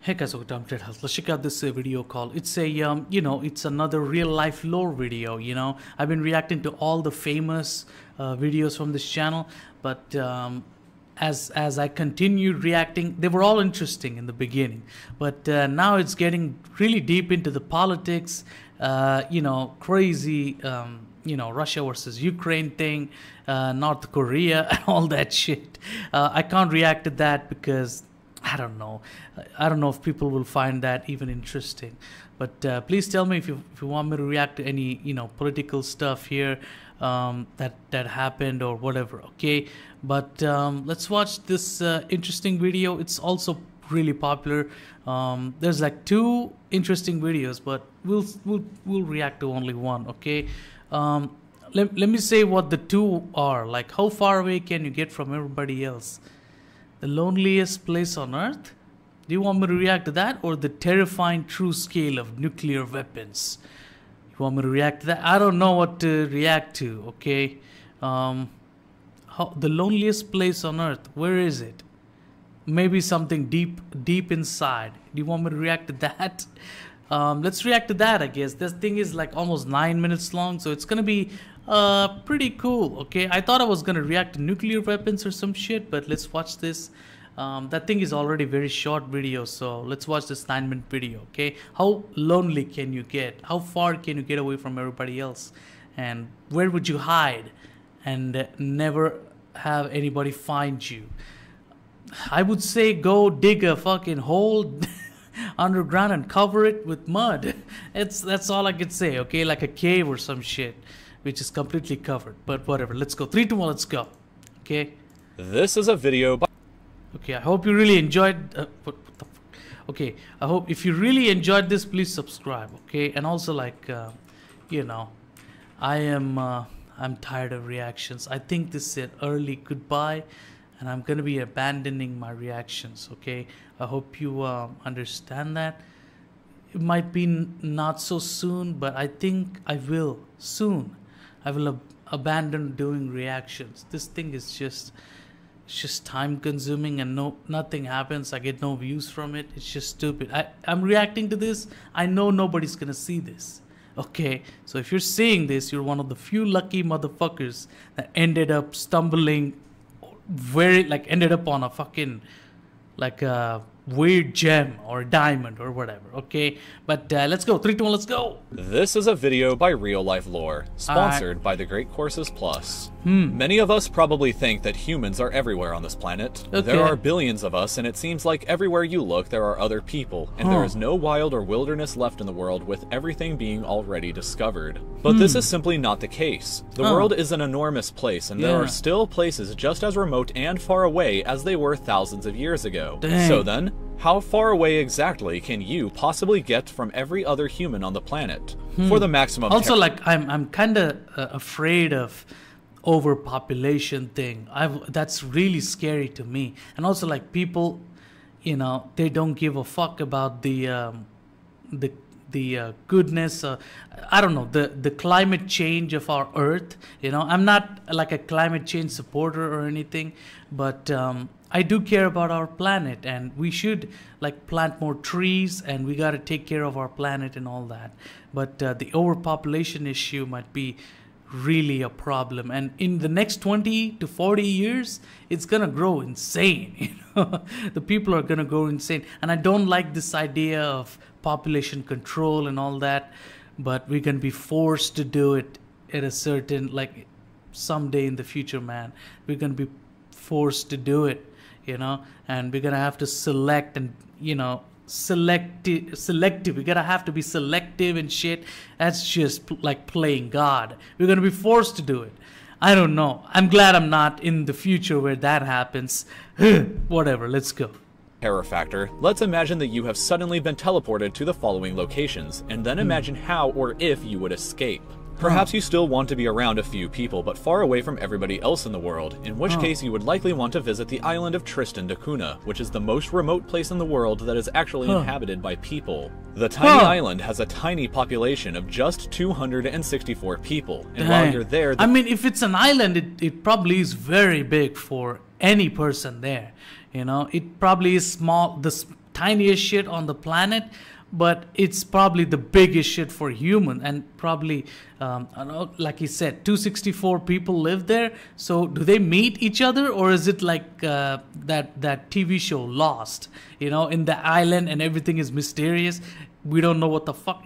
Hey guys, welcome to Health. Let's check out this video called. It's a it's another real life lore video. I've been reacting to all the famous videos from this channel, but as I continued reacting, they were all interesting in the beginning, but now it's getting really deep into the politics. Crazy. Russia versus Ukraine thing, North Korea, and all that shit. I can't react to that because I don't know if people will find that even interesting. But please tell me if you want me to react to any political stuff here that happened or whatever. Okay, but let's watch this interesting video. It's also really popular. There's like two interesting videos, but we'll react to only one. Okay. Let me say what the two are. Like, how far away can you get from everybody else? The loneliest place on earth? Do you want me to react to that, or the terrifying true scale of nuclear weapons? You want me to react to that? I don't know what to react to. Okay. The loneliest place on earth, where is it? Maybe something deep inside. Do you want me to react to that? Let's react to that, I guess. This thing is like almost 9 minutes long, so it's gonna be pretty cool. Okay, I thought I was gonna react to nuclear weapons or some shit, but let's watch this. That thing is already very short video, so let's watch this 9-minute video. Okay, how lonely can you get? How far can you get away from everybody else? And where would you hide and never have anybody find you? I would say go dig a fucking hole underground and cover it with mud. That's all I could say. Okay, like a cave or some shit which is completely covered, but whatever. Let's go. 3, 2, 1, let's go. Okay, this is a video by I hope you really enjoyed what the fuck? Okay, I hope if you really enjoyed this, please subscribe. Okay, and also like I'm tired of reactions. I think this is an early goodbye, and I'm gonna be abandoning my reactions. Okay, I hope you understand that. It might be not so soon, but I think I will soon. I will abandon doing reactions. This thing is just time consuming, and nothing happens. I get no views from it. It's just stupid. I'm reacting to this. I know nobody's gonna see this. Okay, so if you're seeing this, you're one of the few lucky motherfuckers that ended up stumbling ended up on a fucking like a weird gem or diamond or whatever. Okay, but let's go. 3, 2, 1, let's go. This is a video by Reallifelore, sponsored by the Great Courses Plus. Many of us probably think that humans are everywhere on this planet. Okay. There are billions of us, and it seems like everywhere you look there are other people, and there is no wild or wilderness left in the world, with everything being already discovered. But this is simply not the case. The world is an enormous place, and there are still places just as remote and far away as they were thousands of years ago. Dang. So then, how far away exactly can you possibly get from every other human on the planet for the maximum? Also, like I'm kind of afraid of overpopulation thing. That's really scary to me. And also, like, people, they don't give a fuck about the goodness. I don't know, the climate change of our Earth. I'm not like a climate change supporter or anything, but I do care about our planet, and we should like plant more trees, and we got to take care of our planet and all that. But the overpopulation issue might be really a problem, and in the next 20 to 40 years it's gonna grow insane. The people are gonna go insane, and I don't like this idea of population control and all that, but we're gonna be forced to do it at a certain, like, someday in the future, man. We're gonna be forced to do it, and we're gonna have to select and selective. We gotta have to be selective and shit. That's just like playing God. We're gonna be forced to do it. I don't know. I'm glad I'm not in the future where that happens. Whatever, let's go. Terror factor. Let's imagine that you have suddenly been teleported to the following locations, and then imagine how or if you would escape. Perhaps you still want to be around a few people, but far away from everybody else in the world, in which case you would likely want to visit the island of Tristan da Cunha, which is the most remote place in the world that is actually inhabited by people. The tiny island has a tiny population of just 264 people, and while you're there... I mean, if it's an island, it probably is very big for any person there. It probably is small, the tiniest shit on the planet, but it's probably the biggest shit for human. And probably, I don't know, like you said, 264 people live there. So do they meet each other, or is it like that TV show Lost, you know, in the island and everything is mysterious? We don't know what the fuck,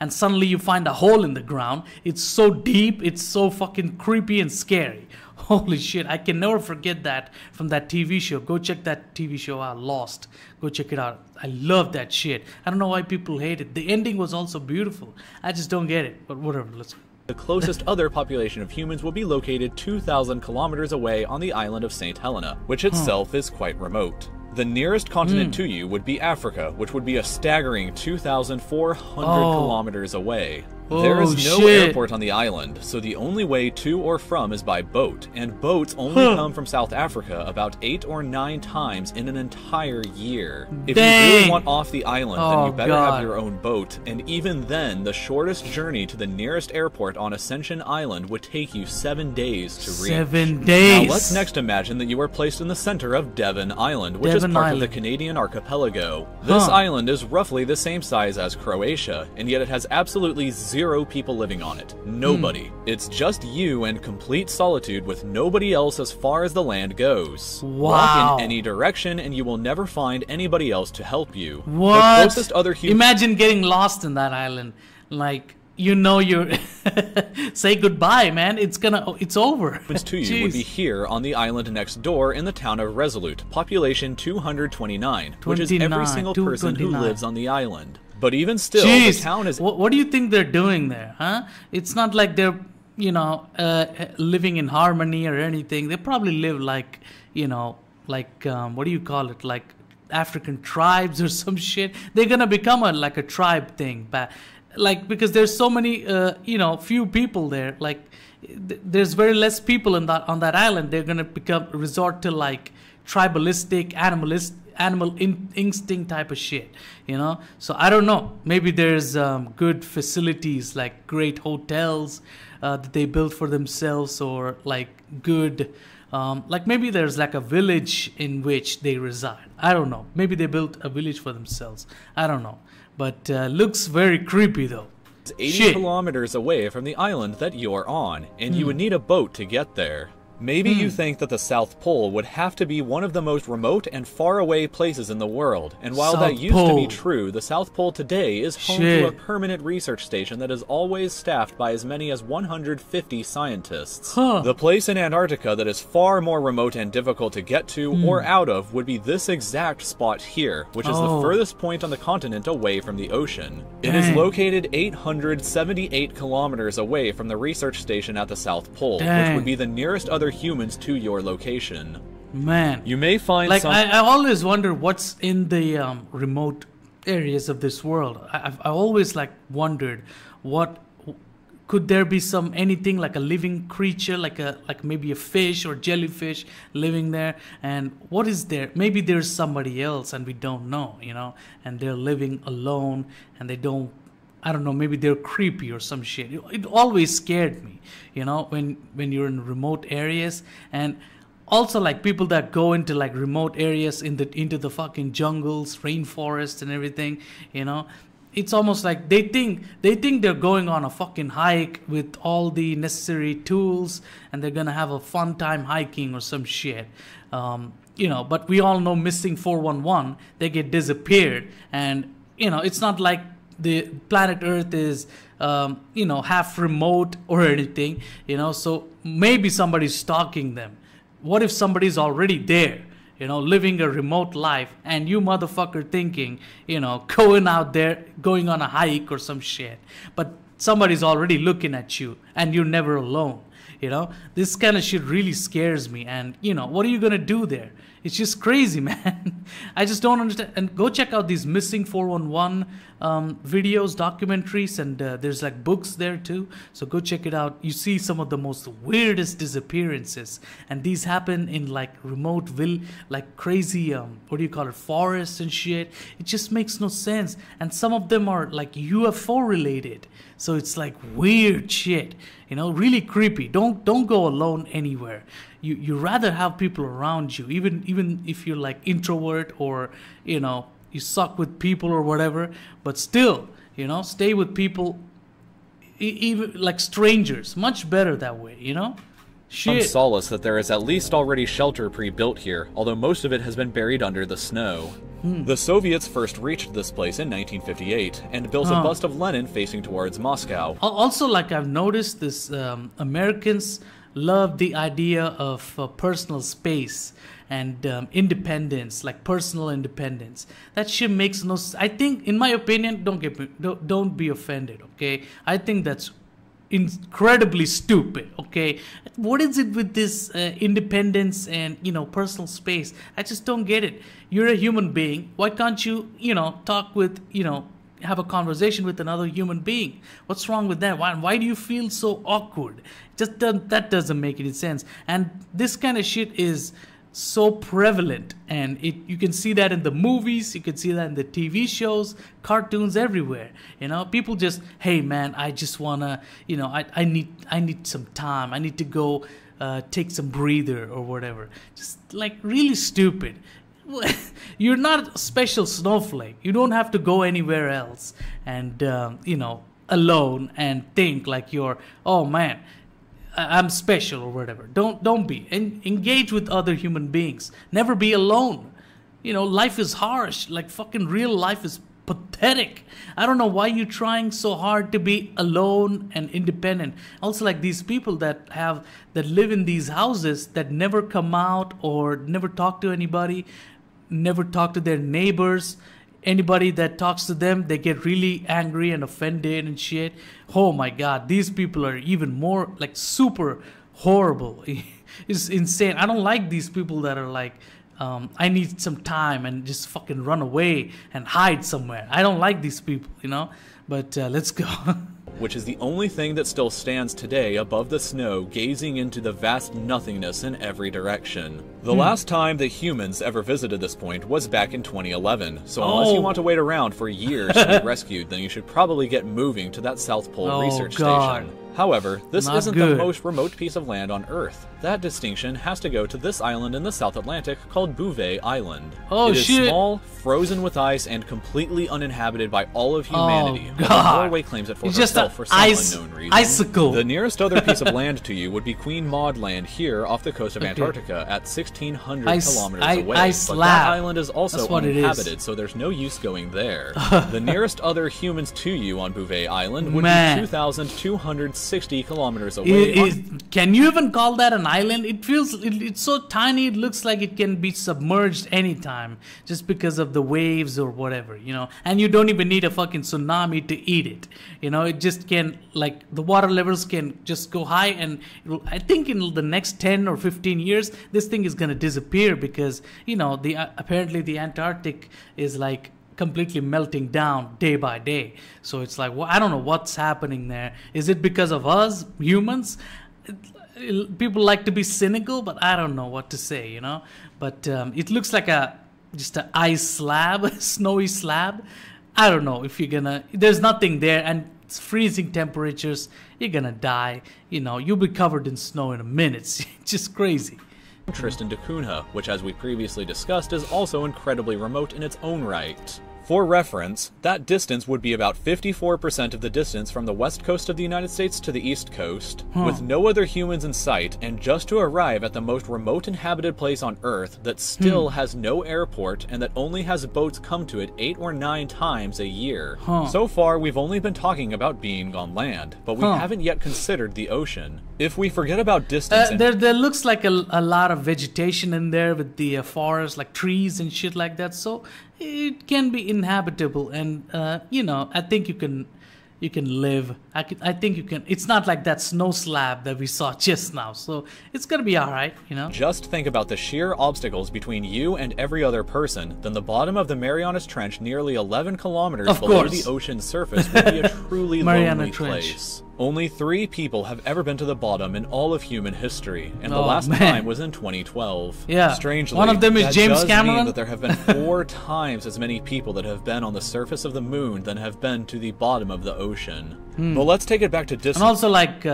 and suddenly you find a hole in the ground. It's so deep, it's so fucking creepy and scary. Holy shit, I can never forget that from that TV show. Go check that TV show out, Lost. Go check it out. I love that shit. I don't know why people hate it. The ending was also beautiful. I just don't get it, but whatever, let's go. The closest other population of humans will be located 2,000 kilometers away on the island of St. Helena, which itself is quite remote. The nearest continent to you would be Africa, which would be a staggering 2,400 kilometers away. There is no airport on the island, so the only way to or from is by boat, and boats only come from South Africa about 8 or 9 times in an entire year. If you really want off the island, then you better have your own boat, and even then, the shortest journey to the nearest airport on Ascension Island would take you 7 days to reach. 7 days! Now let's next imagine that you are placed in the center of Devon Island, which is part of the Canadian archipelago. This island is roughly the same size as Croatia, and yet it has absolutely zero people living on it. Nobody. It's just you and complete solitude with nobody else as far as the land goes. Walk in any direction and you will never find anybody else to help you. What? The closest other Imagine getting lost in that island. Like, you know, you're say goodbye, man. It's over. To you would be here on the island next door in the town of Resolute, population 229, which is every single person who lives on the island. But even still, the town is... What do you think they're doing there, huh? It's not like they're, you know, living in harmony or anything. They probably live like, you know, like, what do you call it? Like African tribes or some shit. They're going to become like a tribe thing. But, like, because there's so many, you know, few people there. Like, there's very less people on that island. They're going to resort to, like, tribalistic, animal instinct type of shit, you know. So I don't know, maybe there's good facilities like great hotels that they built for themselves, or like good like maybe there's like a village in which they reside. I don't know, maybe they built a village for themselves. I don't know, but looks very creepy though. 80 kilometers away from the island that you're on, and you would need a boat to get there. Maybe you think that the South Pole would have to be one of the most remote and faraway places in the world, and while that used to be true, the South Pole today is home to a permanent research station that is always staffed by as many as 150 scientists. The place in Antarctica that is far more remote and difficult to get to or out of would be this exact spot here, which is the furthest point on the continent away from the ocean. It is located 878 kilometers away from the research station at the South Pole, which would be the nearest other humans to your location. Man, you may find like I always wonder what's in the remote areas of this world. I always like wondered, what could there be anything like a living creature, like maybe a fish or jellyfish living there, and what is there? Maybe there's somebody else and we don't know, you know, and they're living alone and they don't, I don't know, maybe they're creepy or some shit. It always scared me, you know, when you're in remote areas. And also like people that go into like remote areas into the fucking jungles, rainforests and everything, you know, it's almost like they think they're going on a fucking hike with all the necessary tools and they're gonna have a fun time hiking or some shit. You know, but we all know missing 411, they get disappeared, and you know, it's not like the planet Earth is, you know, half remote or anything, you know, so maybe somebody's stalking them. What if somebody's already there, you know, living a remote life, and you motherfucker thinking, you know, going out there, going on a hike or some shit, but somebody's already looking at you and you're never alone, you know? This kind of shit really scares me, and, you know, what are you gonna do there? It's just crazy, man. I just don't understand. And go check out these missing 411 videos, documentaries, and there's like books there too. So go check it out. You see some of the most weirdest disappearances, and these happen in like remote like crazy what do you call it, forests and shit. It just makes no sense. And some of them are like UFO related. So it's like weird shit, you know, really creepy. Don't go alone anywhere. You rather have people around you, even if you're like introvert or, you know, you suck with people or whatever, but still, stay with people, even like strangers. Much better that way, Some solace that there is at least already shelter pre-built here, although most of it has been buried under the snow. The Soviets first reached this place in 1958 and built a bust of Lenin facing towards Moscow. Also, like I've noticed this, Americans love the idea of personal space and independence, like personal independence. That shit makes no sense. I think, in my opinion, don't be offended, okay? I think that's incredibly stupid, okay? What is it with this independence and personal space? I just don't get it. You're a human being. Why can't you talk with have a conversation with another human being? What's wrong with that? Why do you feel so awkward? That doesn't make any sense. And this kind of shit is so prevalent, and you can see that in the movies, you can see that in the TV shows, cartoons, everywhere. People just, hey man, I just wanna, I need some time, I need to go take some breather or whatever. Just like really stupid. You're not a special snowflake. You don't have to go anywhere else and alone and think like you're, oh man, I'm special or whatever. Don't be. Engage with other human beings. Never be alone. Life is harsh. Like fucking real life is pathetic. I don't know why you're trying so hard to be alone and independent. Also, like these people that live in these houses that never come out or never talk to anybody, never talk to their neighbors. Anybody that talks to them, they get really angry and offended and shit. Oh my god, these people are even more like super horrible. It's insane. I don't like these people that are like, I need some time and just fucking run away and hide somewhere. I don't like these people, But let's go. Which is the only thing that still stands today above the snow, gazing into the vast nothingness in every direction. The last time that humans ever visited this point was back in 2011, so unless you want to wait around for years to be rescued, then you should probably get moving to that South Pole research station. However, this isn't the most remote piece of land on Earth. That distinction has to go to this island in the South Atlantic called Bouvet Island. Oh, it is shit. small, frozen with ice, and completely uninhabited by all of humanity. Oh, God. Norway claims it for It's just herself for some unknown reason. Icicle. The nearest other piece of land to you would be Queen Maud Land here off the coast of Antarctica at 1,600 kilometers away. But that island is also uninhabited, so there's no use going there. The nearest other humans to you on Bouvet Island would be 2,260 kilometers away. Can you even call that an island? It's so tiny, it looks like it can be submerged anytime just because of the waves or whatever, and you don't even need a fucking tsunami to eat it. It just can, like, the water levels can just go high, and I think in the next 10 or 15 years this thing is going to disappear because apparently the Antarctic is like completely melting down day by day. So it's like, well, I don't know what's happening there. Is it because of us humans? People like to be cynical, but I don't know what to say, But it looks like just an ice slab, snowy slab. I don't know if you're gonna. There's nothing there, and it's freezing temperatures. You're gonna die. You'll be covered in snow in a minute. It's just crazy. Tristan da Cunha, which, as we previously discussed, is also incredibly remote in its own right. For reference, that distance would be about 54% of the distance from the west coast of the United States to the east coast, with no other humans in sight, and just to arrive at the most remote inhabited place on Earth that still has no airport and that only has boats come to it 8 or 9 times a year. So far, we've only been talking about being on land, but we haven't yet considered the ocean. If we forget about distance... there looks like a lot of vegetation in there with the forest, like trees and shit like that, so it can be inhabitable, and I think you can live. I think you can. It's not like that snow slab that we saw just now, so it's gonna be all right, Just think about the sheer obstacles between you and every other person. Then the bottom of the Marianas Trench, nearly 11 kilometers below the ocean's surface, would be a truly lonely place. Only 3 people have ever been to the bottom in all of human history, and the last time was in 2012. Yeah. Strangely, one of them is James Cameron. Mean that there have been 4 times as many people that have been on the surface of the moon than have been to the bottom of the ocean. But let's take it back to distance. And also, like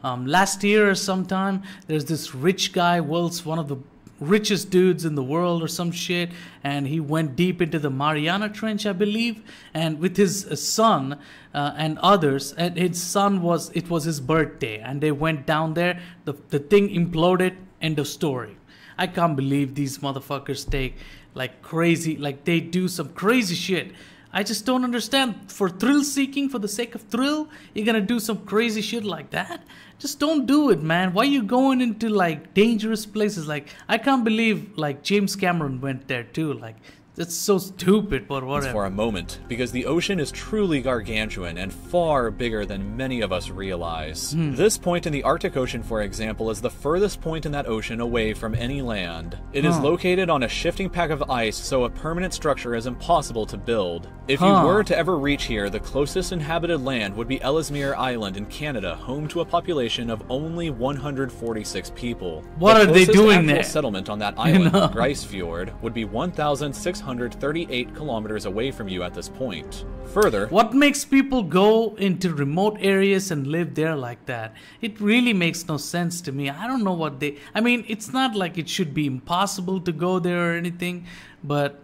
last year or sometime, there's this rich guy, one of the richest dudes in the world or some shit, and he went deep into the Mariana Trench, I believe, and with his son and others. And his son was his birthday, and they went down there. The thing imploded. End of story. I can't believe these motherfuckers take like crazy, like they do some crazy shit. I just don't understand. For thrill seeking, for the sake of thrill, you're gonna do some crazy shit like that? Just don't do it, man. Why are you going into like dangerous places? Like, I can't believe like James Cameron went there too. Like, that's so stupid, but whatever. For a moment, because the ocean is truly gargantuan and far bigger than many of us realize. This point in the Arctic Ocean, for example, is the furthest point in that ocean away from any land. It is located on a shifting pack of ice, so a permanent structure is impossible to build. If you were to ever reach here, the closest inhabited land would be Ellesmere Island in Canada, home to a population of only 146 people. What are they doing there? The settlement on that island, Grijsfjord, would be 1,638 kilometers away from you at this point. Further, what makes people go into remote areas and live there like that? It really makes no sense to me. I don't know what I mean, it's not like it should be impossible to go there or anything,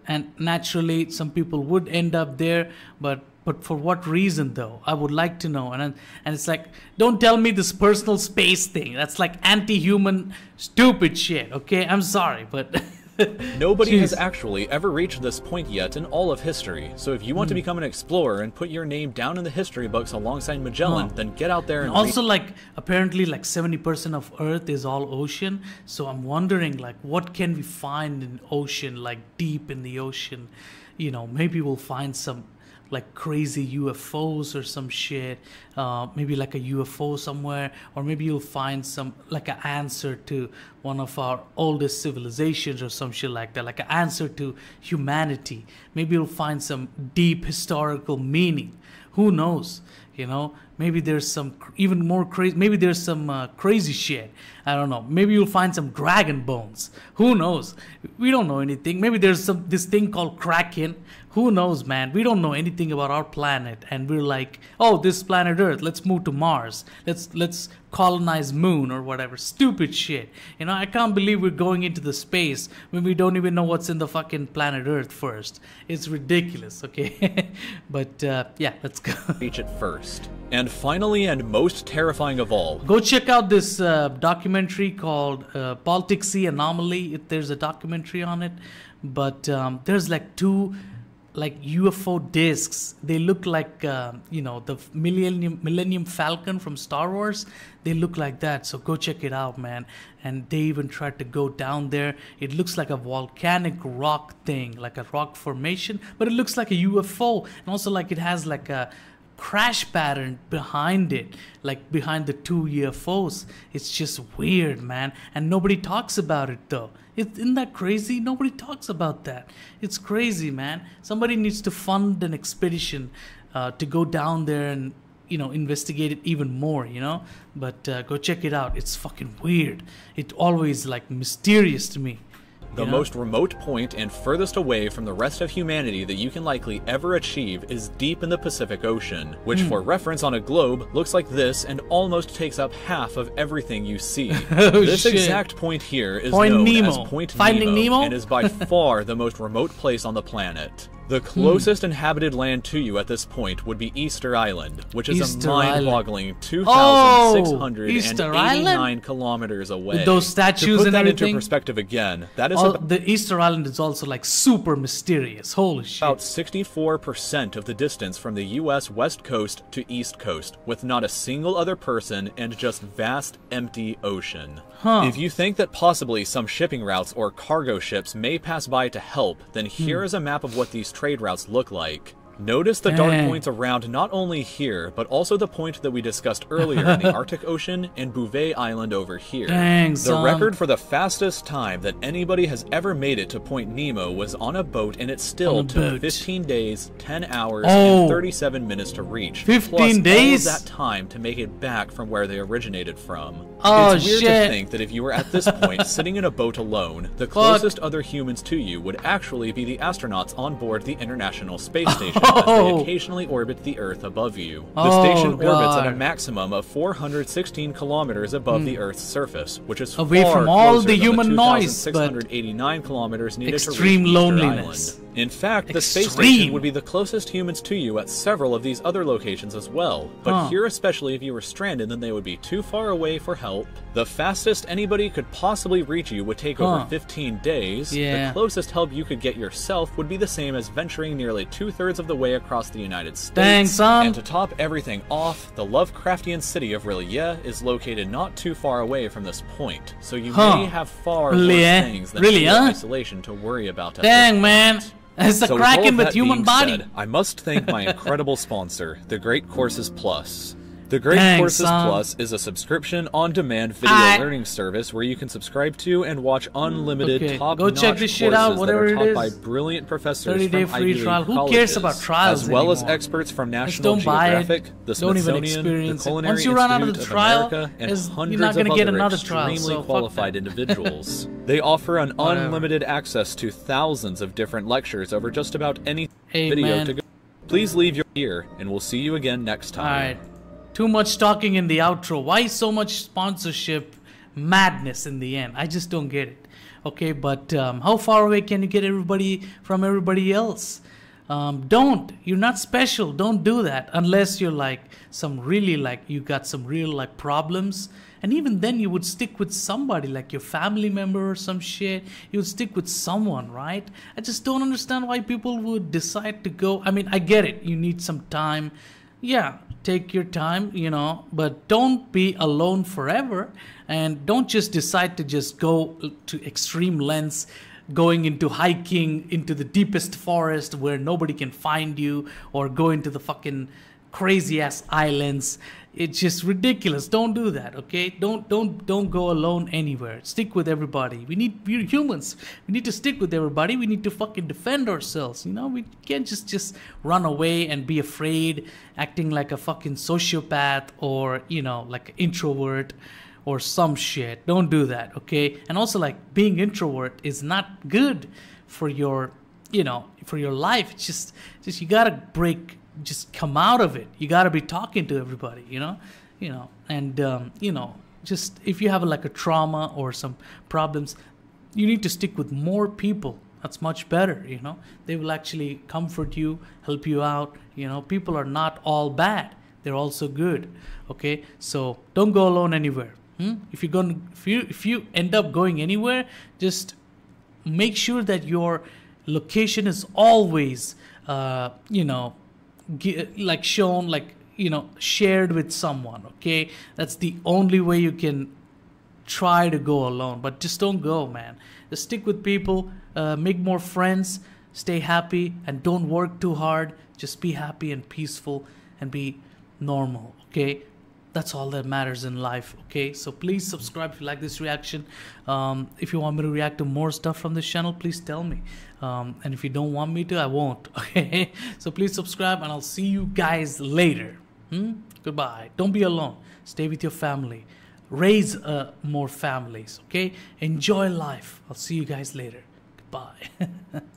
and naturally some people would end up there, but for what reason though? I would like to know. And it's like, don't tell me this personal space thing. That's like anti-human stupid shit, okay? I'm sorry, but nobody has actually ever reached this point yet in all of history. So if you want to become an explorer and put your name down in the history books alongside Magellan, then get out there and also like apparently like 70% of Earth is all ocean. So I'm wondering like what can we find in ocean, like deep in the ocean? You know, maybe we'll find some like crazy UFOs or some shit, maybe like a UFO somewhere, or maybe you'll find some like an answer to one of our oldest civilizations or some shit like that, like an answer to humanity. Maybe you'll find some deep historical meaning. Who knows? You know, maybe there's some even more crazy. Maybe there's some crazy shit. I don't know. Maybe you'll find some dragon bones. Who knows? We don't know anything. Maybe there's this thing called Kraken. Who knows, man? We don't know anything about our planet, and we're like, oh, this planet Earth. Let's move to Mars. Let's colonize Moon or whatever. Stupid shit. You know, I can't believe we're going into the space when we don't even know what's in the fucking planet Earth first. It's ridiculous, okay? But yeah, let's go. Reach it first. And finally, and most terrifying of all, go check out this documentary called Baltic Sea Anomaly. There's a documentary on it, but there's like two like UFO discs. They look like you know, the Millennium Falcon from Star Wars. They look like that, so go check it out, man. And they even tried to go down there. It looks like a volcanic rock thing, like a rock formation, but it looks like a UFO, and also like it has like a crash pattern behind it, like behind the two UFOs. It's just weird, man, and nobody talks about it though. Isn't that crazy? Nobody talks about that. It's crazy, man. Somebody needs to fund an expedition to go down there and, you know, investigate it even more, you know. But go check it out. It's fucking weird. It always like mysterious to me. The most remote point and furthest away from the rest of humanity that you can likely ever achieve is deep in the Pacific Ocean, which for reference on a globe looks like this and almost takes up half of everything you see. This exact point here is known as Point Nemo and is by far the most remote place on the planet. The closest inhabited land to you at this point would be Easter Island, which is a mind-boggling 2,689 kilometers away. With those statues to put and that everything. into perspective again, that is the Easter Island is also like super mysterious. Holy shit. About 64% of the distance from the U.S. West Coast to East Coast, with not a single other person and just vast, empty ocean. If you think that possibly some shipping routes or cargo ships may pass by to help, then here is a map of what these trade routes look like. Notice the dark points around not only here, but also the point that we discussed earlier in the Arctic Ocean and Bouvet Island over here. The record for the fastest time that anybody has ever made it to Point Nemo was on a boat, and it still took 15 days, 10 hours, and 37 minutes to reach. 15 days? All of that time to make it back from where they originated from. Oh, it's weird shit. to think that if you were at this point sitting in a boat alone, the closest other humans to you would actually be the astronauts on board the International Space Station. as they Whoa. occasionally orbit the Earth above you. The Oh, station orbits at a God. maximum of 416 kilometers above the Earth's surface, which is Away far from all closer the than human noise, but 2,689 kilometers needed to reach extreme Easter loneliness. Island. In fact, the space Extreme. station would be the closest humans to you at several of these other locations as well. But here, especially if you were stranded, then they would be too far away for help. The fastest anybody could possibly reach you would take over 15 days. Yeah. The closest help you could get yourself would be the same as venturing nearly 2/3 of the way across the United States. Dang, son. And to top everything off, the Lovecraftian city of Reallifelore is located not too far away from this point, so you may have far Really, worse things than really, sheer huh? isolation to worry about at Dang, this man. point. It's a So with all Kraken of with that human being body. said, I must thank my incredible sponsor, The Great Courses Plus. The Great Dang, Courses son. Plus is a subscription on-demand video learning service where you can subscribe to and watch unlimited Okay, top-notch go check this shit courses out, that whatever are it taught is. by brilliant professors 30-day from free Ivy League trial. Who colleges, cares about trials as well as anymore? experts from Just National don't buy it. Geographic, the Don't even Smithsonian, the experience it. Culinary Once you run out of Institute the trial, America, and you're not hundreds gonna of get other another trial, extremely so fuck qualified that. individuals. They offer an unlimited access to thousands of different lectures over just about any Hey, video man. to go. Please leave your ear, and we'll see you again next time. Alright. Too much talking in the outro. Why so much sponsorship madness in the end? I just don't get it. Okay, but how far away can you get everybody from everybody else? Don't. You're not special. Don't do that unless you're like some really like you got some real like problems. And even then you would stick with somebody like your family member or some shit. You would stick with someone, right? I just don't understand why people would decide to go. I mean, I get it. You need some time. Yeah, take your time, you know, but don't be alone forever, and don't just decide to just go to extreme lengths, going into hiking into the deepest forest where nobody can find you, or go into the fucking crazy ass islands. It's just ridiculous. Don't do that, okay? Don't go alone anywhere. Stick with everybody. We're humans. We need to stick with everybody. We need to fucking defend ourselves. You know, we can't just run away and be afraid, acting like a fucking sociopath or, you know, like an introvert or some shit. Don't do that, okay? And also, like, being introvert is not good for your, you know, for your life. It's just you gotta just come out of it. You got to be talking to everybody, you know, and you know, just if you have like a trauma or some problems, you need to stick with more people. That's much better, you know. They will actually comfort you, help you out. You know, people are not all bad. They're also good. Okay, so don't go alone anywhere. If you end up going anywhere, just make sure that your location is always, you know, like shown, like, you know, shared with someone. Okay, that's the only way you can try to go alone. But just don't go, man. Just stick with people, make more friends, stay happy, and don't work too hard. Just be happy and peaceful and be normal. Okay, that's all that matters in life. Okay, so please subscribe if you like this reaction. If you want me to react to more stuff from this channel, please tell me. And if you don't want me to, I won't. Okay, so please subscribe, and I'll see you guys later. Goodbye. Don't be alone. Stay with your family. Raise more families. Okay, enjoy life. I'll see you guys later. Goodbye.